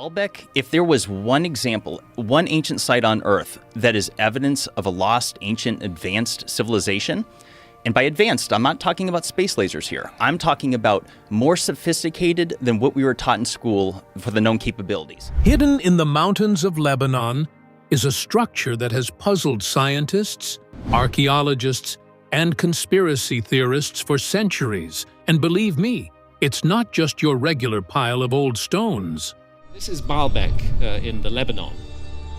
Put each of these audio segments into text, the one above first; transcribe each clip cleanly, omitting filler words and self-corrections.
Baalbek, if there was one example, one ancient site on Earth that is evidence of a lost, ancient, advanced civilization, and by advanced, I'm not talking about space lasers here. I'm talking about more sophisticated than what we were taught in school for the known capabilities. Hidden in the mountains of Lebanon is a structure that has puzzled scientists, archaeologists, and conspiracy theorists for centuries. And believe me, it's not just your regular pile of old stones. This is Baalbek in the Lebanon.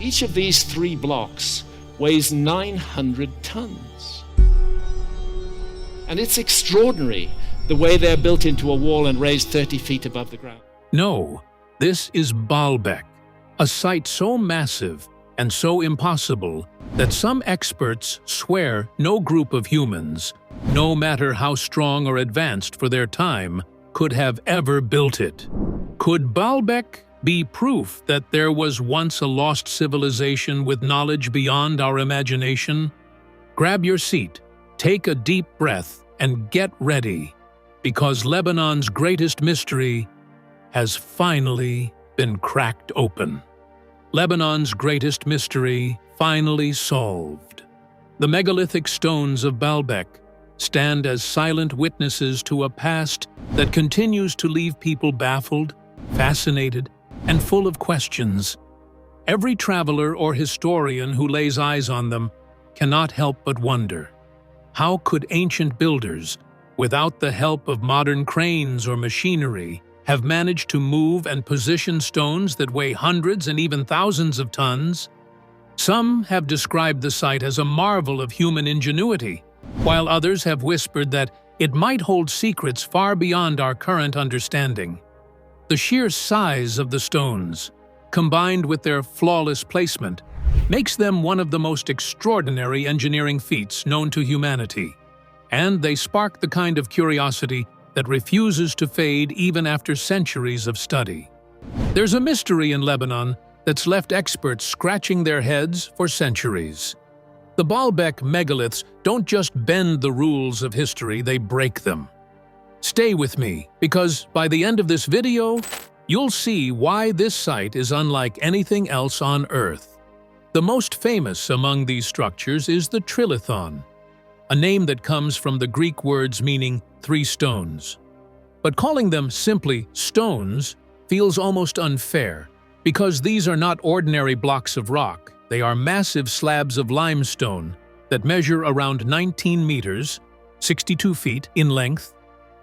Each of these 3 blocks weighs 900 tons. And it's extraordinary the way they're built into a wall and raised 30 feet above the ground. No, this is Baalbek, a site so massive and so impossible that some experts swear no group of humans, no matter how strong or advanced for their time, could have ever built it. Could Baalbek be proof that there was once a lost civilization with knowledge beyond our imagination? Grab your seat, take a deep breath, and get ready, because Lebanon's greatest mystery has finally been cracked open. Lebanon's greatest mystery finally solved. The megalithic stones of Baalbek stand as silent witnesses to a past that continues to leave people baffled, fascinated, and full of questions. Every traveler or historian who lays eyes on them cannot help but wonder, how could ancient builders, without the help of modern cranes or machinery, have managed to move and position stones that weigh hundreds and even thousands of tons? Some have described the site as a marvel of human ingenuity, while others have whispered that it might hold secrets far beyond our current understanding. The sheer size of the stones, combined with their flawless placement, makes them one of the most extraordinary engineering feats known to humanity, and they spark the kind of curiosity that refuses to fade even after centuries of study. There's a mystery in Lebanon that's left experts scratching their heads for centuries. The Baalbek megaliths don't just bend the rules of history, they break them. Stay with me, because by the end of this video, you'll see why this site is unlike anything else on Earth. The most famous among these structures is the Trilithon, a name that comes from the Greek words meaning 3 stones. But calling them simply stones feels almost unfair, because these are not ordinary blocks of rock. They are massive slabs of limestone that measure around 19 meters, 62 feet in length,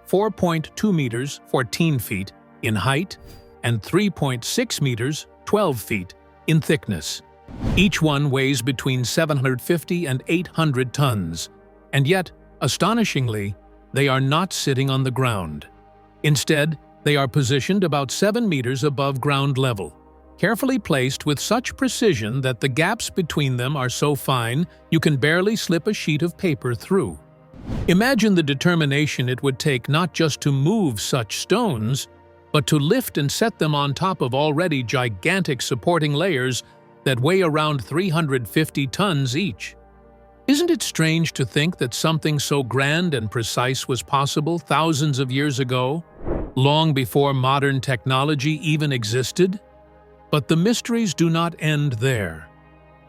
4.2 meters, 14 feet in height, and 3.6 meters, 12 feet in thickness. Each one weighs between 750 and 800 tons, and yet, astonishingly, they are not sitting on the ground. Instead, they are positioned about 7 meters above ground level, carefully placed with such precision that the gaps between them are so fine you can barely slip a sheet of paper through. Imagine the determination it would take not just to move such stones, but to lift and set them on top of already gigantic supporting layers that weigh around 350 tons each. Isn't it strange to think that something so grand and precise was possible thousands of years ago, long before modern technology even existed? But the mysteries do not end there.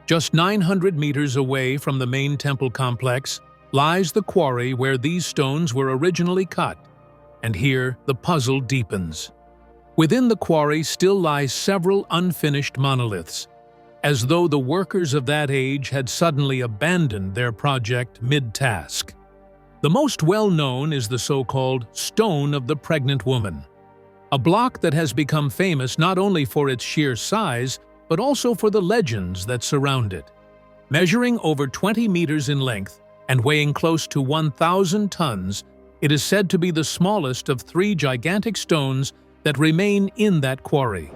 Just 900 meters away from the main temple complex lies the quarry where these stones were originally cut, and here the puzzle deepens. Within the quarry still lie several unfinished monoliths, as though the workers of that age had suddenly abandoned their project mid-task. The most well-known is the so-called Stone of the Pregnant Woman, a block that has become famous not only for its sheer size, but also for the legends that surround it. Measuring over 20 meters in length and weighing close to 1,000 tons, it is said to be the smallest of 3 gigantic stones that remain in that quarry.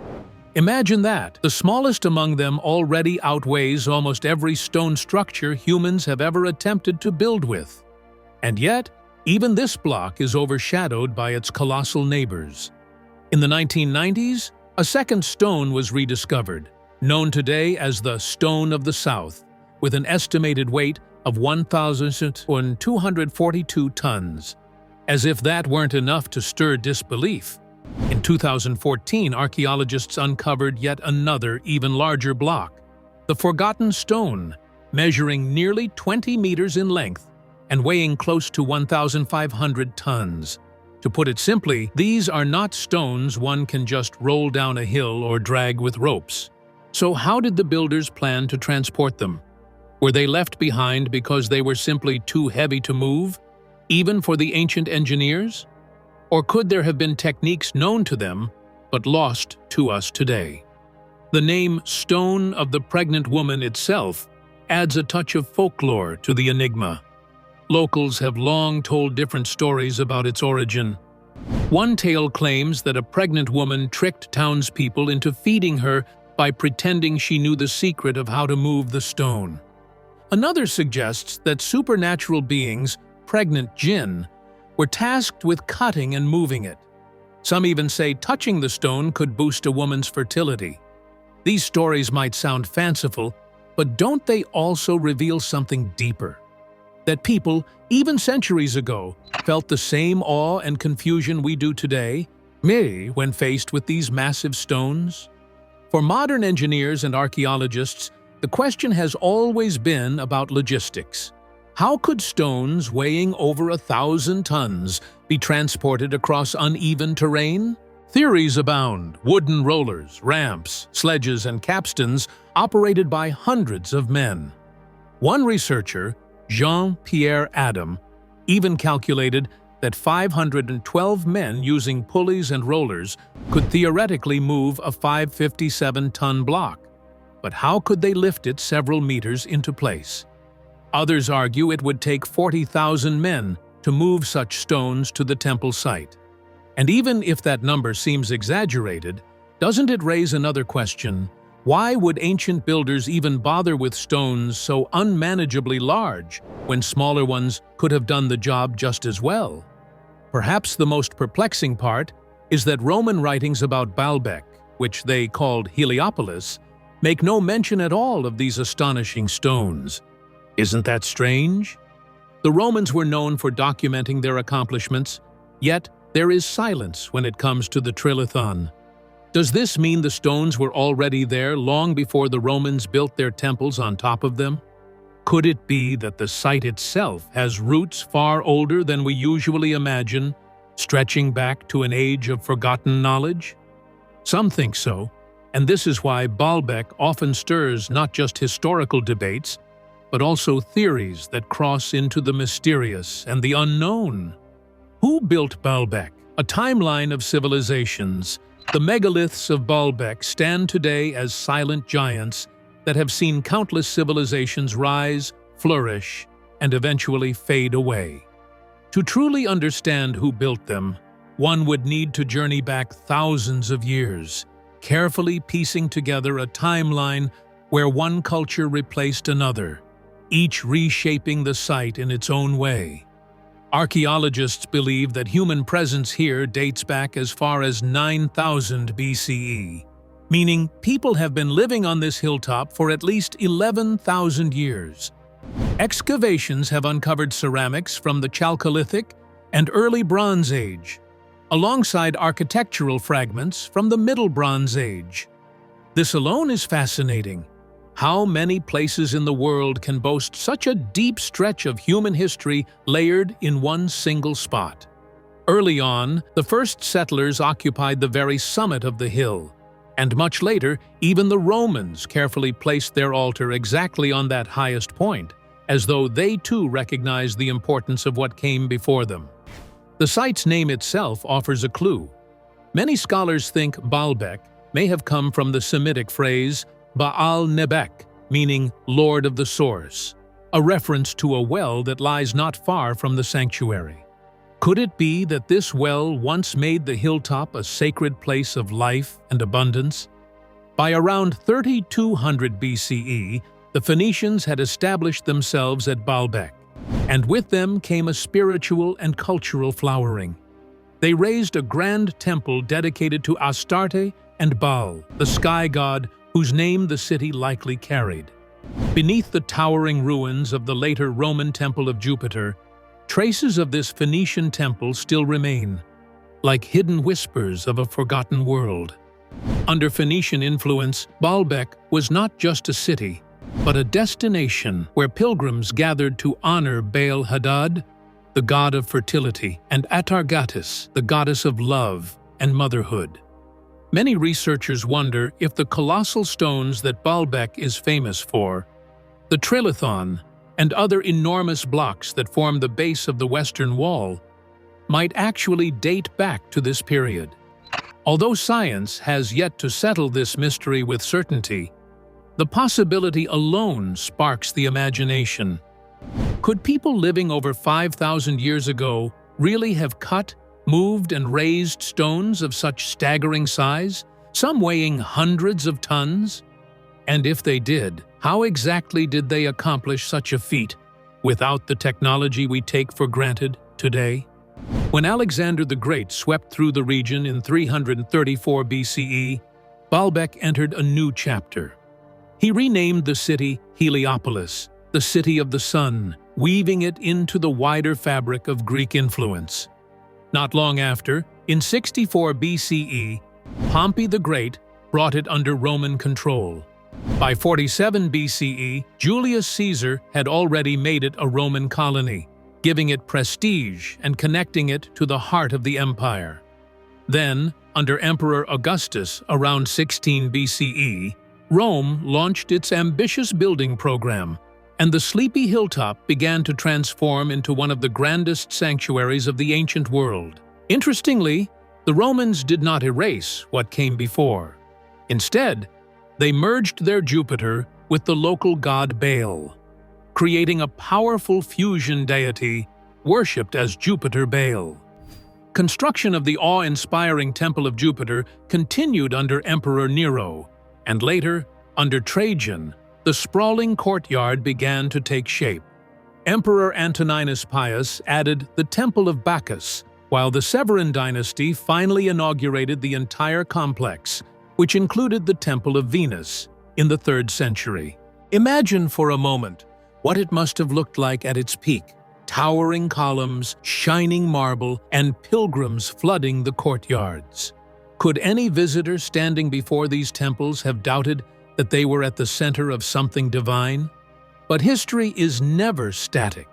Imagine that. The smallest among them already outweighs almost every stone structure humans have ever attempted to build with. And yet, even this block is overshadowed by its colossal neighbors. In the 1990s, a second stone was rediscovered, known today as the Stone of the South, with an estimated weight of 1,242 tons. As if that weren't enough to stir disbelief, In 2014, archaeologists uncovered yet another, even larger block, the Forgotten Stone, measuring nearly 20 meters in length and weighing close to 1,500 tons. To put it simply, these are not stones one can just roll down a hill or drag with ropes. So how did the builders plan to transport them? Were they left behind because they were simply too heavy to move, even for the ancient engineers? Or could there have been techniques known to them, but lost to us today? The name Stone of the Pregnant Woman itself adds a touch of folklore to the enigma. Locals have long told different stories about its origin. One tale claims that a pregnant woman tricked townspeople into feeding her by pretending she knew the secret of how to move the stone. Another suggests that supernatural beings, pregnant jinn, were tasked with cutting and moving it. Some even say touching the stone could boost a woman's fertility. These stories might sound fanciful, but don't they also reveal something deeper? That people, even centuries ago, felt the same awe and confusion we do today, when faced with these massive stones? For modern engineers and archaeologists, the question has always been about logistics. How could stones weighing over 1,000 tons be transported across uneven terrain? Theories abound: wooden rollers, ramps, sledges, and capstans operated by hundreds of men. One researcher, Jean-Pierre Adam, even calculated that 512 men using pulleys and rollers could theoretically move a 557-ton block. But how could they lift it several meters into place? Others argue it would take 40,000 men to move such stones to the temple site. And even if that number seems exaggerated, doesn't it raise another question? Why would ancient builders even bother with stones so unmanageably large when smaller ones could have done the job just as well? Perhaps the most perplexing part is that Roman writings about Baalbek, which they called Heliopolis, make no mention at all of these astonishing stones. Isn't that strange? The Romans were known for documenting their accomplishments, yet there is silence when it comes to the trilithon. Does this mean the stones were already there long before the Romans built their temples on top of them? Could it be that the site itself has roots far older than we usually imagine, stretching back to an age of forgotten knowledge? Some think so, and this is why Baalbek often stirs not just historical debates, but also theories that cross into the mysterious and the unknown. Who built Baalbek? A timeline of civilizations. The megaliths of Baalbek stand today as silent giants that have seen countless civilizations rise, flourish, and eventually fade away. To truly understand who built them, one would need to journey back thousands of years, carefully piecing together a timeline where one culture replaced another, each reshaping the site in its own way. Archaeologists believe that human presence here dates back as far as 9,000 BCE, meaning people have been living on this hilltop for at least 11,000 years. Excavations have uncovered ceramics from the Chalcolithic and early Bronze Age, alongside architectural fragments from the Middle Bronze Age. This alone is fascinating. How many places in the world can boast such a deep stretch of human history layered in one single spot? Early on, the first settlers occupied the very summit of the hill, and much later, even the Romans carefully placed their altar exactly on that highest point, as though they too recognized the importance of what came before them. The site's name itself offers a clue. Many scholars think Baalbek may have come from the Semitic phrase Baal Nebek, meaning Lord of the Source, a reference to a well that lies not far from the sanctuary. Could it be that this well once made the hilltop a sacred place of life and abundance? By around 3200 BCE, the Phoenicians had established themselves at Baalbek, and with them came a spiritual and cultural flowering. They raised a grand temple dedicated to Astarte and Baal, the sky god whose name the city likely carried. Beneath the towering ruins of the later Roman Temple of Jupiter, traces of this Phoenician temple still remain. like hidden whispers of a forgotten world. Under Phoenician influence, Baalbek was not just a city, but a destination where pilgrims gathered to honor Baal-Hadad, the god of fertility, and Atargatis, the goddess of love and motherhood. Many researchers wonder if the colossal stones that Baalbek is famous for, the trilithon, and other enormous blocks that form the base of the Western Wall, might actually date back to this period. Although science has yet to settle this mystery with certainty, the possibility alone sparks the imagination. Could people living over 5,000 years ago really have cut, moved, and raised stones of such staggering size, some weighing hundreds of tons? And if they did, how exactly did they accomplish such a feat without the technology we take for granted today? When Alexander the Great swept through the region in 334 BCE, Baalbek entered a new chapter. He renamed the city Heliopolis, the city of the sun, weaving it into the wider fabric of Greek influence. Not long after, in 64 BCE, Pompey the Great brought it under Roman control. By 47 BCE, Julius Caesar had already made it a Roman colony, giving it prestige and connecting it to the heart of the empire. Then, under Emperor Augustus around 16 BCE, Rome launched its ambitious building program, and the sleepy hilltop began to transform into one of the grandest sanctuaries of the ancient world. Interestingly, the Romans did not erase what came before. Instead, they merged their Jupiter with the local god Baal, creating a powerful fusion deity worshipped as Jupiter Baal. Construction of the awe-inspiring Temple of Jupiter continued under Emperor Nero, and later, under Trajan, the sprawling courtyard began to take shape. Emperor Antoninus Pius added the Temple of Bacchus, while the Severan dynasty finally inaugurated the entire complex, which included the Temple of Venus, in the 3rd century. Imagine for a moment what it must have looked like at its peak: towering columns, shining marble, and pilgrims flooding the courtyards. Could any visitor standing before these temples have doubted that they were at the center of something divine? But history is never static.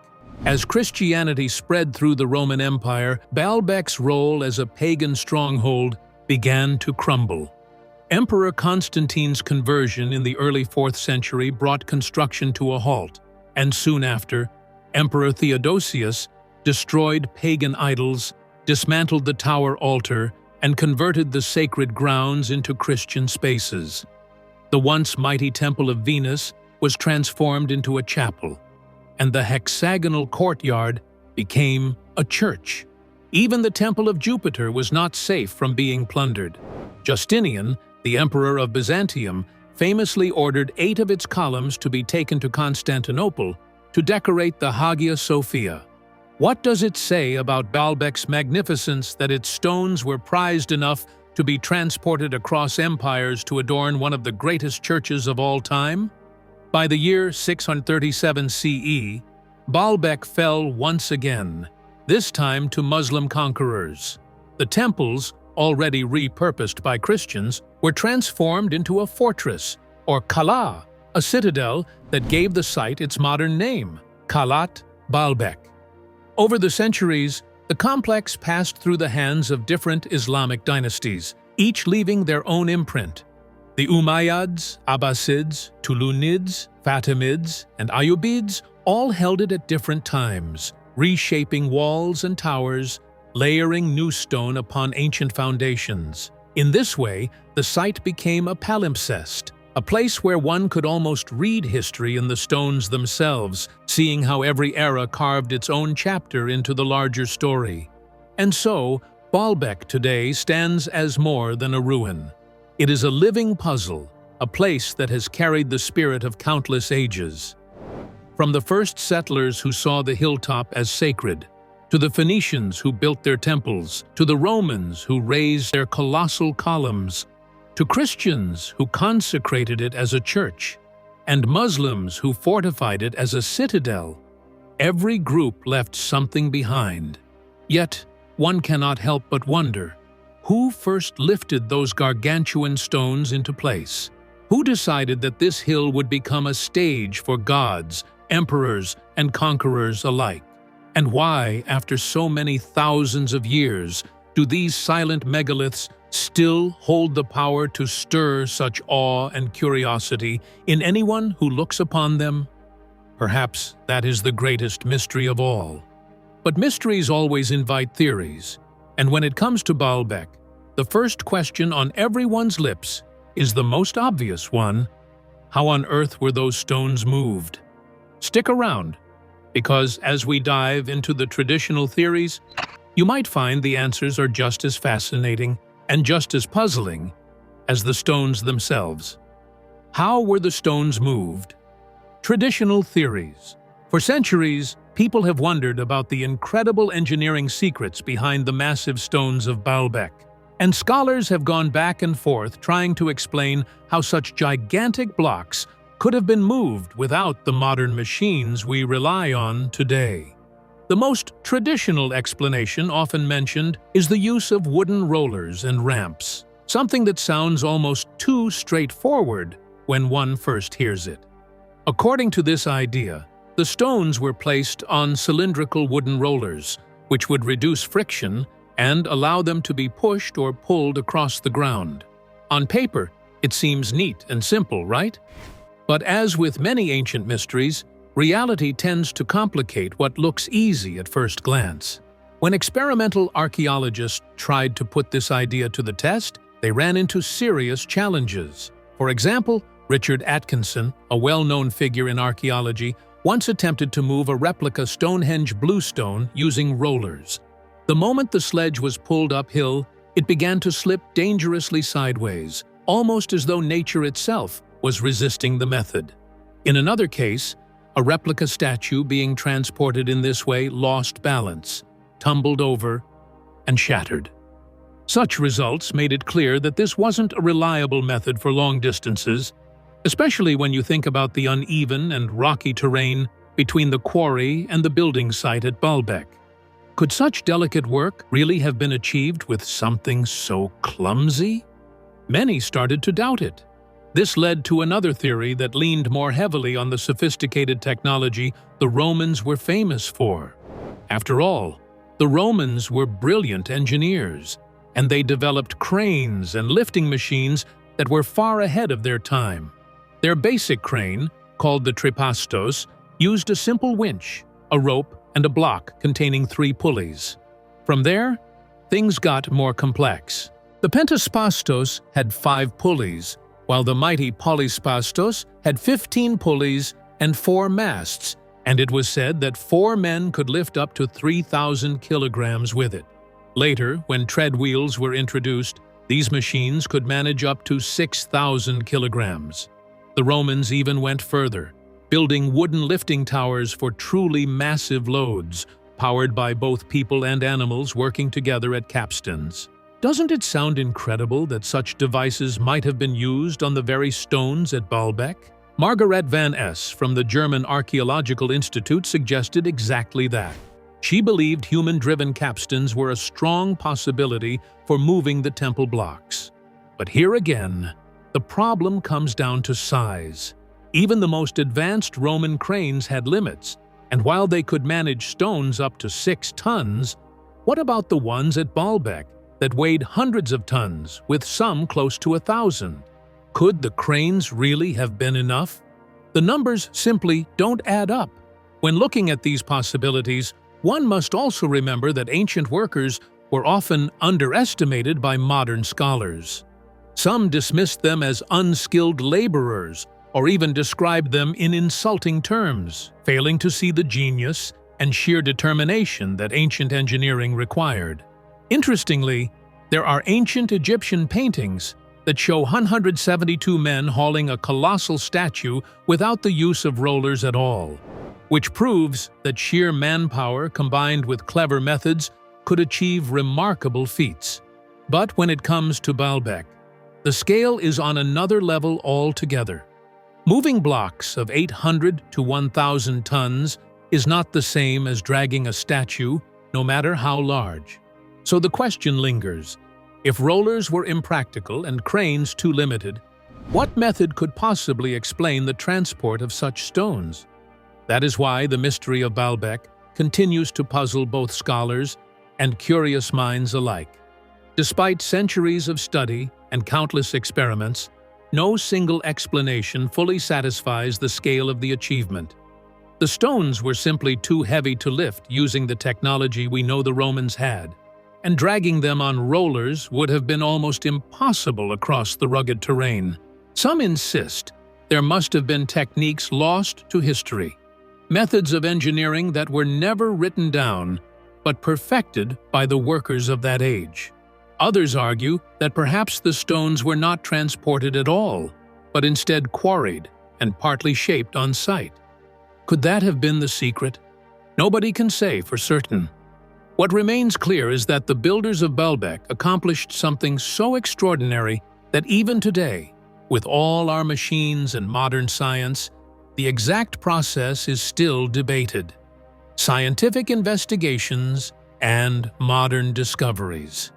As Christianity spread through the Roman Empire, Baalbek's role as a pagan stronghold began to crumble. Emperor Constantine's conversion in the early 4th century brought construction to a halt, and soon after, Emperor Theodosius destroyed pagan idols, dismantled the tower altar, and converted the sacred grounds into Christian spaces. The once mighty Temple of Venus was transformed into a chapel, and the hexagonal courtyard became a church. Even the Temple of Jupiter was not safe from being plundered. Justinian, the Emperor of Byzantium, famously ordered 8 of its columns to be taken to Constantinople to decorate the Hagia Sophia. What does it say about Baalbek's magnificence that its stones were prized enough to be transported across empires to adorn one of the greatest churches of all time? By the year 637 CE, Baalbek fell once again, this time to Muslim conquerors. The temples, already repurposed by Christians, were transformed into a fortress, or kala, a citadel that gave the site its modern name, Kalat Baalbek. Over the centuries, the complex passed through the hands of different Islamic dynasties, each leaving their own imprint. The Umayyads, Abbasids, Tulunids, Fatimids, and Ayyubids all held it at different times, reshaping walls and towers, layering new stone upon ancient foundations. In this way, the site became a palimpsest, a place where one could almost read history in the stones themselves, seeing how every era carved its own chapter into the larger story. And so, Baalbek today stands as more than a ruin. It is a living puzzle, a place that has carried the spirit of countless ages. From the first settlers who saw the hilltop as sacred, to the Phoenicians who built their temples, to the Romans who raised their colossal columns, to Christians who consecrated it as a church, and Muslims who fortified it as a citadel, every group left something behind. Yet, one cannot help but wonder, who first lifted those gargantuan stones into place? Who decided that this hill would become a stage for gods, emperors, and conquerors alike? And why, after so many thousands of years, do these silent megaliths still hold the power to stir such awe and curiosity in anyone who looks upon them? Perhaps that is the greatest mystery of all. But mysteries always invite theories, and when it comes to Baalbek, the first question on everyone's lips is the most obvious one: how on earth were those stones moved? Stick around, because as we dive into the traditional theories, you might find the answers are just as fascinating and just as puzzling as the stones themselves. How were the stones moved? Traditional theories. For centuries, people have wondered about the incredible engineering secrets behind the massive stones of Baalbek, and scholars have gone back and forth trying to explain how such gigantic blocks could have been moved without the modern machines we rely on today. The most traditional explanation often mentioned is the use of wooden rollers and ramps, something that sounds almost too straightforward when one first hears it. According to this idea, the stones were placed on cylindrical wooden rollers, which would reduce friction and allow them to be pushed or pulled across the ground. On paper, it seems neat and simple, right? But as with many ancient mysteries, reality tends to complicate what looks easy at first glance. When experimental archaeologists tried to put this idea to the test, they ran into serious challenges. For example, Richard Atkinson, a well-known figure in archaeology, once attempted to move a replica Stonehenge bluestone using rollers. The moment the sledge was pulled uphill, it began to slip dangerously sideways, almost as though nature itself was resisting the method. In another case, a replica statue being transported in this way lost balance, tumbled over, and shattered. Such results made it clear that this wasn't a reliable method for long distances, especially when you think about the uneven and rocky terrain between the quarry and the building site at Baalbek. Could such delicate work really have been achieved with something so clumsy? Many started to doubt it. This led to another theory that leaned more heavily on the sophisticated technology the Romans were famous for. After all, the Romans were brilliant engineers, and they developed cranes and lifting machines that were far ahead of their time. Their basic crane, called the tripastos, used a simple winch, a rope, and a block containing 3 pulleys. From there, things got more complex. The pentaspastos had 5 pulleys, while the mighty polyspastos had 15 pulleys and 4 masts, and it was said that 4 men could lift up to 3,000 kilograms with it. Later, when tread wheels were introduced, these machines could manage up to 6,000 kilograms. The Romans even went further, building wooden lifting towers for truly massive loads, powered by both people and animals working together at capstans. Doesn't it sound incredible that such devices might have been used on the very stones at Baalbek? Margaret van Es from the German Archaeological Institute suggested exactly that. She believed human-driven capstans were a strong possibility for moving the temple blocks. But here again, the problem comes down to size. Even the most advanced Roman cranes had limits, and while they could manage stones up to 6 tons, what about the ones at Baalbek that weighed hundreds of tons, with some close to 1,000? Could the cranes really have been enough? The numbers simply don't add up. When looking at these possibilities, one must also remember that ancient workers were often underestimated by modern scholars. Some dismissed them as unskilled laborers, or even described them in insulting terms, failing to see the genius and sheer determination that ancient engineering required. Interestingly, there are ancient Egyptian paintings that show 172 men hauling a colossal statue without the use of rollers at all, which proves that sheer manpower combined with clever methods could achieve remarkable feats. But when it comes to Baalbek, the scale is on another level altogether. Moving blocks of 800 to 1,000 tons is not the same as dragging a statue, no matter how large. So the question lingers. If rollers were impractical and cranes too limited, what method could possibly explain the transport of such stones? That is why the mystery of Baalbek continues to puzzle both scholars and curious minds alike. Despite centuries of study and countless experiments, no single explanation fully satisfies the scale of the achievement. The stones were simply too heavy to lift using the technology we know the Romans had, and dragging them on rollers would have been almost impossible across the rugged terrain. Some insist there must have been techniques lost to history, methods of engineering that were never written down, but perfected by the workers of that age. Others argue that perhaps the stones were not transported at all, but instead quarried and partly shaped on site. Could that have been the secret? Nobody can say for certain. What remains clear is that the builders of Baalbek accomplished something so extraordinary that even today, with all our machines and modern science, the exact process is still debated. Scientific investigations and modern discoveries.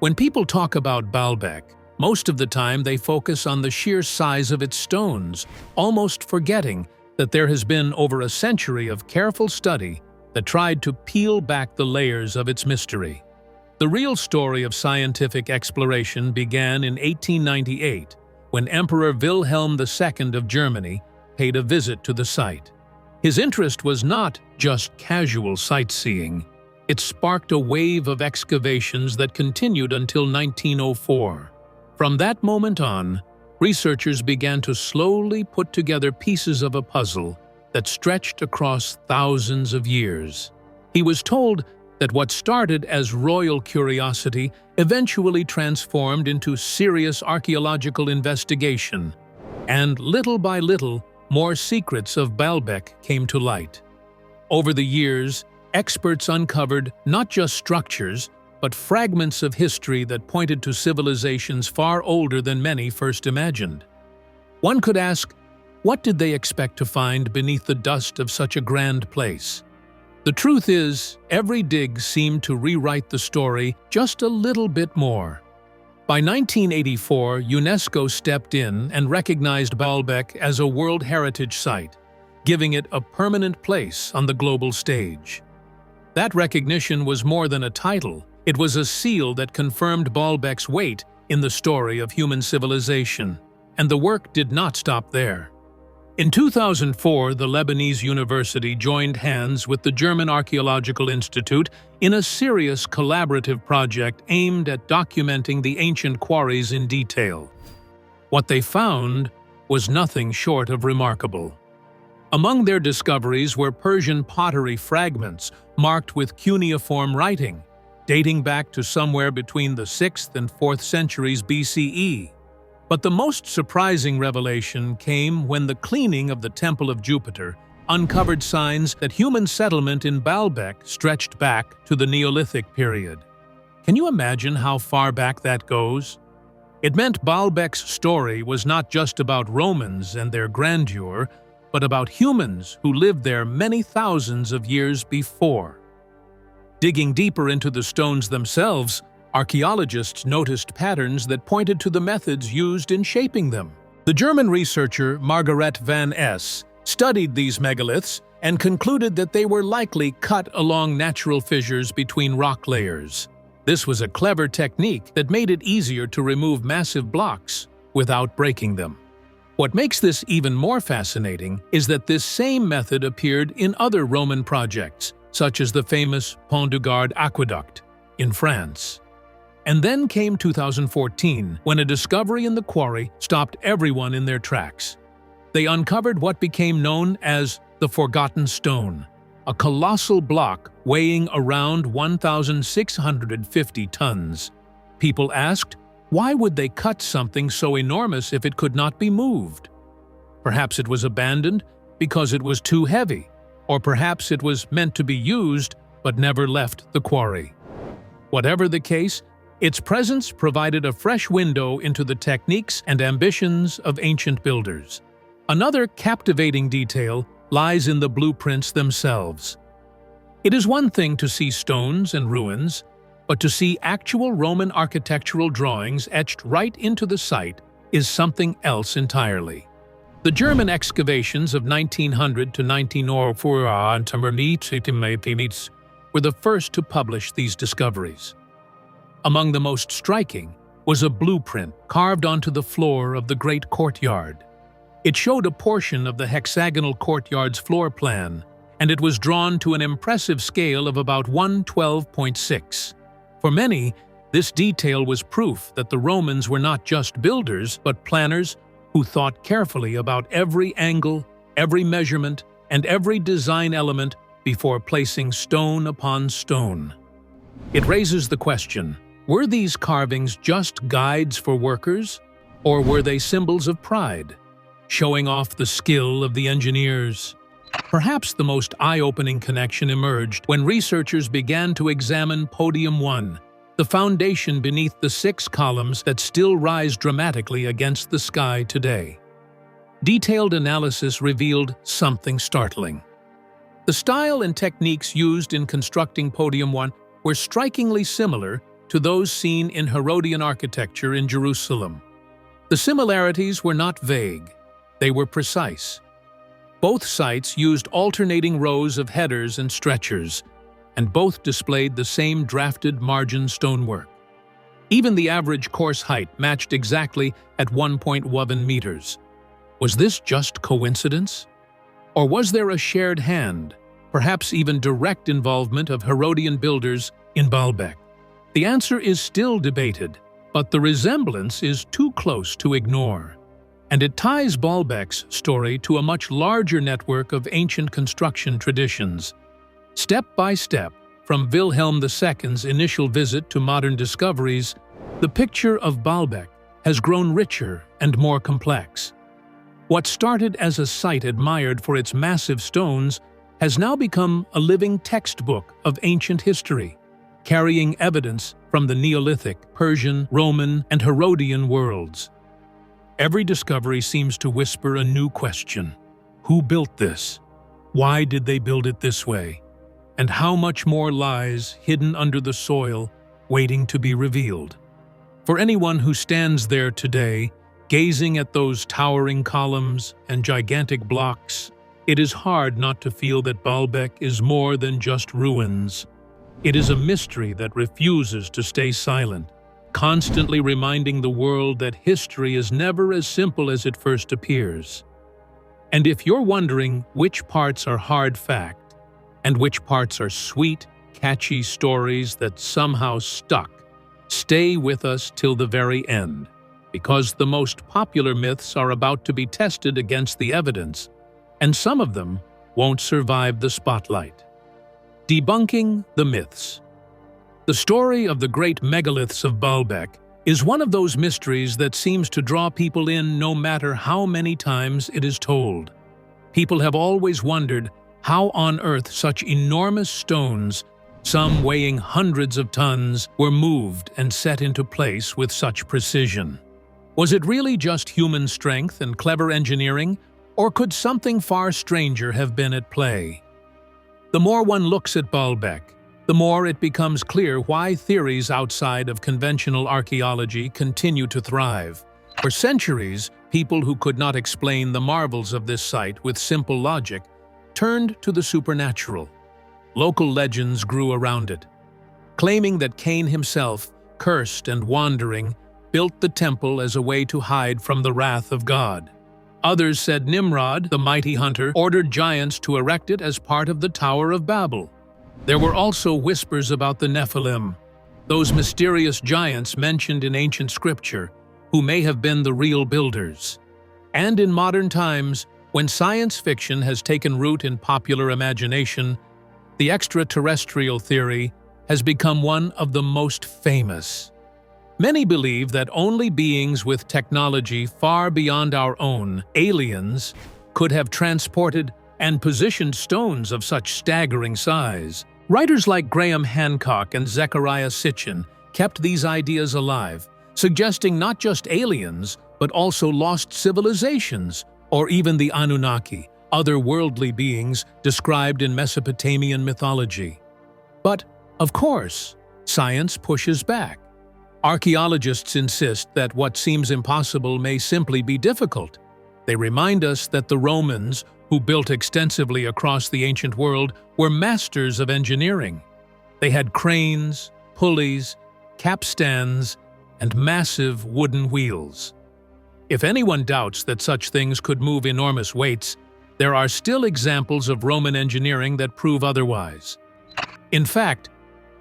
When people talk about Baalbek, most of the time they focus on the sheer size of its stones, almost forgetting that there has been over a century of careful study that tried to peel back the layers of its mystery. The real story of scientific exploration began in 1898, when Emperor Wilhelm II of Germany paid a visit to the site. His interest was not just casual sightseeing. It sparked a wave of excavations that continued until 1904. From that moment on, researchers began to slowly put together pieces of a puzzle that stretched across thousands of years. He was told that what started as royal curiosity eventually transformed into serious archaeological investigation, and little by little, more secrets of Baalbek came to light. Over the years, experts uncovered not just structures, but fragments of history that pointed to civilizations far older than many first imagined. One could ask, what did they expect to find beneath the dust of such a grand place? The truth is, every dig seemed to rewrite the story just a little bit more. By 1984, UNESCO stepped in and recognized Baalbek as a World Heritage Site, giving it a permanent place on the global stage. That recognition was more than a title. It was a seal that confirmed Baalbek's weight in the story of human civilization. And the work did not stop there. In 2004, the Lebanese university joined hands with the German Archaeological Institute in a serious collaborative project aimed at documenting the ancient quarries in detail. What they found was nothing short of remarkable. Among their discoveries were Persian pottery fragments marked with cuneiform writing, dating back to somewhere between the 6th and 4th centuries BCE. But the most surprising revelation came when the cleaning of the Temple of Jupiter uncovered signs that human settlement in Baalbek stretched back to the Neolithic period. Can you imagine how far back that goes? It meant Baalbek's story was not just about Romans and their grandeur, but about humans who lived there many thousands of years before. Digging deeper into the stones themselves, archaeologists noticed patterns that pointed to the methods used in shaping them. The German researcher Margaret van Es studied these megaliths and concluded that they were likely cut along natural fissures between rock layers. This was a clever technique that made it easier to remove massive blocks without breaking them. What makes this even more fascinating is that this same method appeared in other Roman projects, such as the famous Pont du Gard aqueduct in France. And then came 2014, when a discovery in the quarry stopped everyone in their tracks. They uncovered what became known as the Forgotten Stone, a colossal block weighing around 1,650 tons. People asked, why would they cut something so enormous if it could not be moved? Perhaps it was abandoned because it was too heavy, or perhaps it was meant to be used but never left the quarry. Whatever the case, its presence provided a fresh window into the techniques and ambitions of ancient builders. Another captivating detail lies in the blueprints themselves. It is one thing to see stones and ruins, But to see actual Roman architectural drawings etched right into the site is something else entirely. The German excavations of 1900 to 1904 were the first to publish these discoveries. Among the most striking was a blueprint carved onto the floor of the great courtyard. It showed a portion of the hexagonal courtyard's floor plan, and it was drawn to an impressive scale of about 1/12.6. For many, this detail was proof that the Romans were not just builders, but planners who thought carefully about every angle, every measurement, and every design element before placing stone upon stone. It raises the question, were these carvings just guides for workers, or were they symbols of pride, showing off the skill of the engineers? Perhaps the most eye-opening connection emerged when researchers began to examine Podium 1, the foundation beneath the 6 columns that still rise dramatically against the sky today. Detailed analysis revealed something startling. The style and techniques used in constructing Podium 1 were strikingly similar to those seen in Herodian architecture in Jerusalem. The similarities were not vague, they were precise. Both sites used alternating rows of headers and stretchers, and both displayed the same drafted margin stonework. Even the average course height matched exactly at 1.1 meters. Was this just coincidence? Or was there a shared hand, perhaps even direct involvement of Herodian builders in Baalbek? The answer is still debated, but the resemblance is too close to ignore. And it ties Baalbek's story to a much larger network of ancient construction traditions. Step by step, from Wilhelm II's initial visit to modern discoveries, the picture of Baalbek has grown richer and more complex. What started as a site admired for its massive stones has now become a living textbook of ancient history, carrying evidence from the Neolithic, Persian, Roman, and Herodian worlds. Every discovery seems to whisper a new question. Who built this? Why did they build it this way? And how much more lies hidden under the soil, waiting to be revealed? For anyone who stands there today, gazing at those towering columns and gigantic blocks, it is hard not to feel that Baalbek is more than just ruins. It is a mystery that refuses to stay silent, constantly reminding the world that history is never as simple as it first appears. And if you're wondering which parts are hard fact and which parts are sweet, catchy stories that somehow stuck, stay with us till the very end, because the most popular myths are about to be tested against the evidence, and some of them won't survive the spotlight. Debunking the myths. The story of the great megaliths of Baalbek is one of those mysteries that seems to draw people in no matter how many times it is told. People have always wondered how on earth such enormous stones, some weighing hundreds of tons, were moved and set into place with such precision. Was it really just human strength and clever engineering, or could something far stranger have been at play? The more one looks at Baalbek, the more it becomes clear why theories outside of conventional archaeology continue to thrive. For centuries, people who could not explain the marvels of this site with simple logic turned to the supernatural. Local legends grew around it, claiming that Cain himself, cursed and wandering, built the temple as a way to hide from the wrath of God. Others said Nimrod, the mighty hunter, ordered giants to erect it as part of the Tower of Babel. There were also whispers about the Nephilim, those mysterious giants mentioned in ancient scripture, who may have been the real builders. And in modern times, when science fiction has taken root in popular imagination, the extraterrestrial theory has become one of the most famous. Many believe that only beings with technology far beyond our own, aliens, could have transported and positioned stones of such staggering size. Writers like Graham Hancock and Zecharia Sitchin kept these ideas alive, suggesting not just aliens, but also lost civilizations, or even the Anunnaki, otherworldly beings described in Mesopotamian mythology. But, of course, Science pushes back. Archaeologists insist that what seems impossible may simply be difficult. They remind us that the Romans, who built extensively across the ancient world, were masters of engineering. They had cranes, pulleys, capstans, and massive wooden wheels. If anyone doubts that such things could move enormous weights, there are still examples of Roman engineering that prove otherwise. In fact,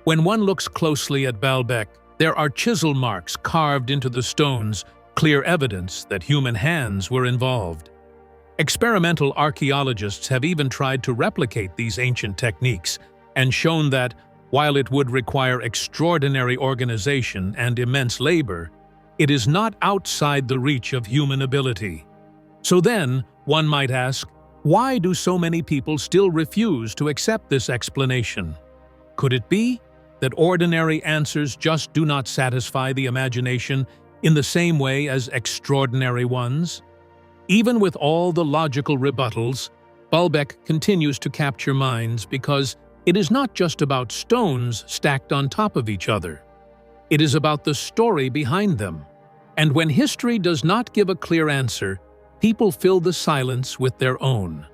when one looks closely at Baalbek, there are chisel marks carved into the stones, clear evidence that human hands were involved. Experimental archaeologists have even tried to replicate these ancient techniques and shown that, while it would require extraordinary organization and immense labor, it is not outside the reach of human ability. So then, one might ask, why do so many people still refuse to accept this explanation? Could it be that ordinary answers just do not satisfy the imagination in the same way as extraordinary ones? Even with all the logical rebuttals, Baalbek continues to capture minds because it is not just about stones stacked on top of each other. It is about the story behind them. And when history does not give a clear answer, people fill the silence with their own.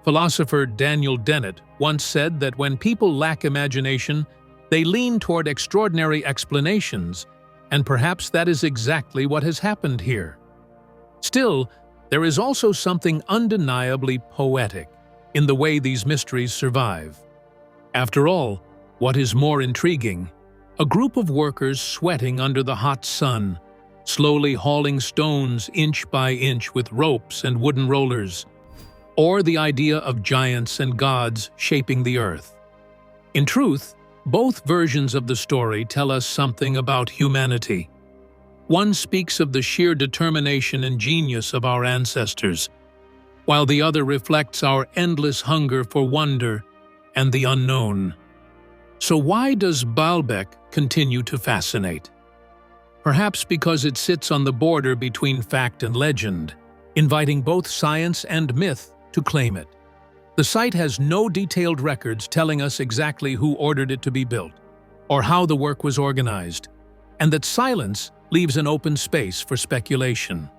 Philosopher Daniel Dennett once said that when people lack imagination, they lean toward extraordinary explanations, and perhaps that is exactly what has happened here. Still, there is also something undeniably poetic in the way these mysteries survive. After all, what is more intriguing? A group of workers sweating under the hot sun, slowly hauling stones inch by inch with ropes and wooden rollers, or the idea of giants and gods shaping the earth. In truth, both versions of the story tell us something about humanity. One speaks of the sheer determination and genius of our ancestors, while the other reflects our endless hunger for wonder and the unknown. So why does Baalbek continue to fascinate? Perhaps because it sits on the border between fact and legend, inviting both science and myth to claim it. The site has no detailed records telling us exactly who ordered it to be built, or how the work was organized, and that silence leaves an open space for speculation.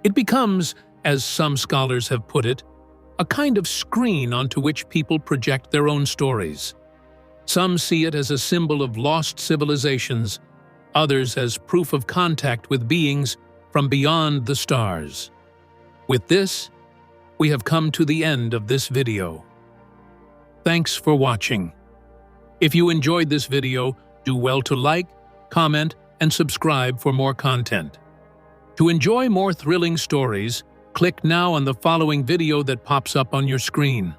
It becomes, as some scholars have put it, a kind of screen onto which people project their own stories. Some see it as a symbol of lost civilizations, others as proof of contact with beings from beyond the stars. With this, we have come to the end of this video. Thanks for watching. If you enjoyed this video, do well to like, comment, and subscribe for more content. To enjoy more thrilling stories, click now on the following video that pops up on your screen.